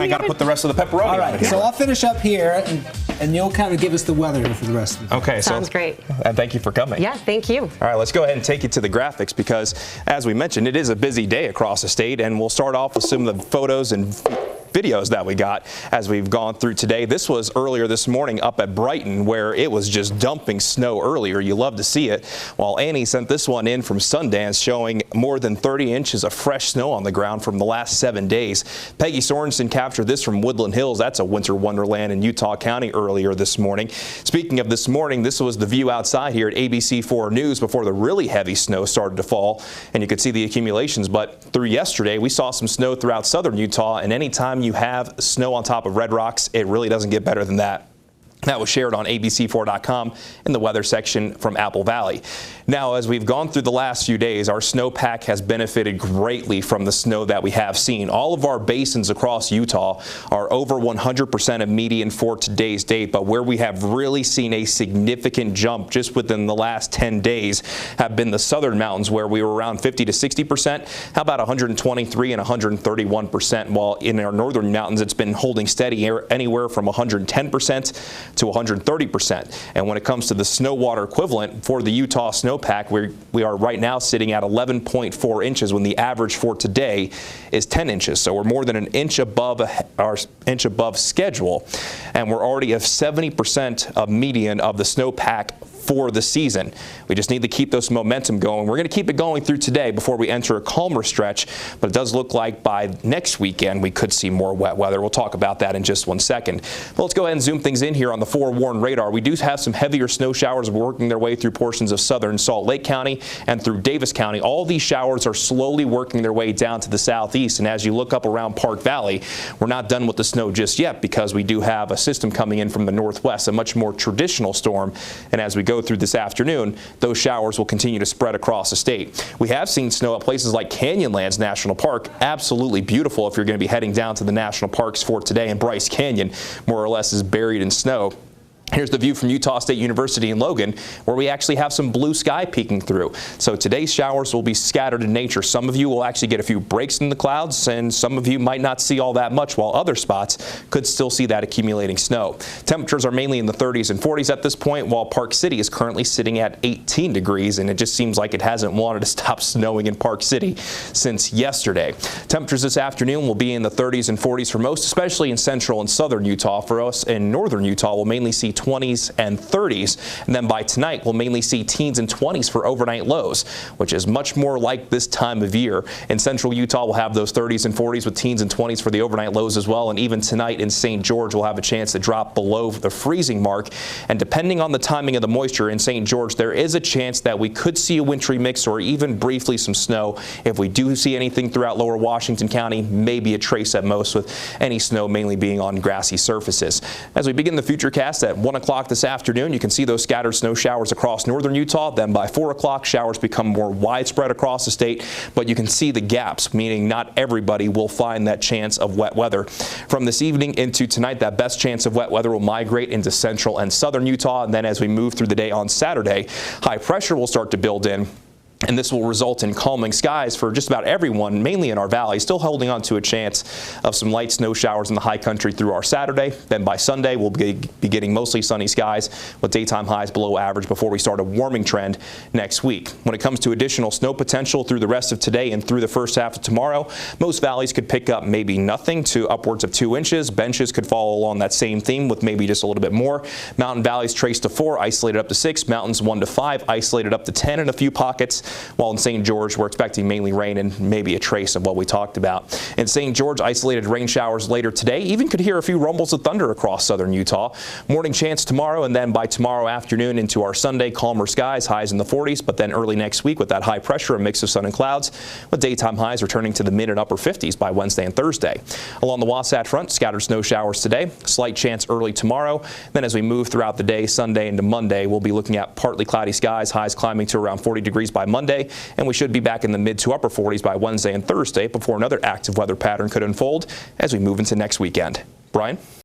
I got to put the rest of the pepperoni All right, on it. so I'll finish up here, and you'll kind of give us the weather for the rest of the day. Okay, Sounds great. And thank you for coming. Yeah, thank you. All right, let's go ahead and take you to the graphics because, as we mentioned, it is a busy day across the state, and we'll start off with some of the photos and videos that we got as we've gone through today. This was earlier this morning up at Brighton where it was just dumping snow earlier. You love to see it. While Annie sent this one in from Sundance showing more than 30 inches of fresh snow on the ground from the last 7 days. Peggy Sorensen captured this from Woodland Hills. That's a winter wonderland in Utah County earlier this morning. Speaking of this morning, this was the view outside here at ABC4 News before the really heavy snow started to fall, and you could see the accumulations. But through yesterday, we saw some snow throughout southern Utah, and anytime you have snow on top of Red Rocks, it really doesn't get better than that. That was shared on ABC4.com in the weather section from Apple Valley. Now, as we've gone through the last few days, our snowpack has benefited greatly from the snow that we have seen. All of our basins across Utah are over 100% of median for today's date, but where we have really seen a significant jump just within the last 10 days have been the southern mountains, where we were around 50 to 60%. How about 123 and 131%? While in our northern mountains, it's been holding steady anywhere from 110% to 130%. And when it comes to the snow water equivalent for the Utah snowpack, we are right now sitting at 11.4 inches when the average for today is 10 inches. So we're more than an inch above schedule, and we're already at 70% of median of the snowpack for the season. We just need to keep this momentum going. We're going to keep it going through today before we enter a calmer stretch, but it does look like by next weekend we could see more wet weather. We'll talk about that in just 1 second. But let's go ahead and zoom things in here on the forewarned radar. We do have some heavier snow showers working their way through portions of southern Salt Lake County and through Davis County. All these showers are slowly working their way down to the southeast, and as you look up around Park Valley, we're not done with the snow just yet because we do have a system coming in from the northwest, a much more traditional storm, and as we go through this afternoon, those showers will continue to spread across the state. We have seen snow at places like Canyonlands National Park. Absolutely beautiful if you're going to be heading down to the national parks for today, and Bryce Canyon more or less is buried in snow. Here's the view from Utah State University in Logan, where we actually have some blue sky peeking through. So today's showers will be scattered in nature. Some of you will actually get a few breaks in the clouds, and some of you might not see all that much, while other spots could still see that accumulating snow. Temperatures are mainly in the 30s and 40s at this point, while Park City is currently sitting at 18 degrees, and it just seems like it hasn't wanted to stop snowing in Park City since yesterday. Temperatures this afternoon will be in the 30s and 40s for most, especially in central and southern Utah. For us in northern Utah, we'll mainly see 20s and 30s, and then by tonight we'll mainly see teens and 20s for overnight lows, which is much more like this time of year. In central Utah, we'll have those 30s and 40s with teens and 20s for the overnight lows as well, and even tonight in St. George we'll have a chance to drop below the freezing mark, and depending on the timing of the moisture in St. George, there is a chance that we could see a wintry mix or even briefly some snow. If we do see anything throughout lower Washington County, maybe a trace at most, with any snow mainly being on grassy surfaces. As we begin the futurecast at 1 o'clock this afternoon, you can see those scattered snow showers across northern Utah. Then by 4 o'clock, showers become more widespread across the state, but you can see the gaps, meaning not everybody will find that chance of wet weather. From this evening into tonight, that best chance of wet weather will migrate into central and southern Utah, and then as we move through the day on Saturday, high pressure will start to build in. And this will result in calming skies for just about everyone, mainly in our valley, still holding on to a chance of some light snow showers in the high country through our Saturday. Then by Sunday, we'll be getting mostly sunny skies with daytime highs below average before we start a warming trend next week. When it comes to additional snow potential through the rest of today and through the first half of tomorrow, most valleys could pick up maybe nothing to upwards of 2 inches. Benches could follow along that same theme with maybe just a little bit more. Mountain valleys traced to 4, isolated up to 6. Mountains 1 to 5, isolated up to 10 in a few pockets. While in St. George, we're expecting mainly rain and maybe a trace of what we talked about. In St. George, isolated rain showers later today. Even could hear a few rumbles of thunder across southern Utah. Morning chance tomorrow, and then by tomorrow afternoon into our Sunday, calmer skies, highs in the 40s, but then early next week with that high pressure, a mix of sun and clouds, with daytime highs returning to the mid and upper 50s by Wednesday and Thursday. Along the Wasatch Front, scattered snow showers today, slight chance early tomorrow. Then as we move throughout the day, Sunday into Monday, we'll be looking at partly cloudy skies, highs climbing to around 40 degrees by Monday, and we should be back in the mid to upper 40s by Wednesday and Thursday before another active weather pattern could unfold as we move into next weekend. Brian?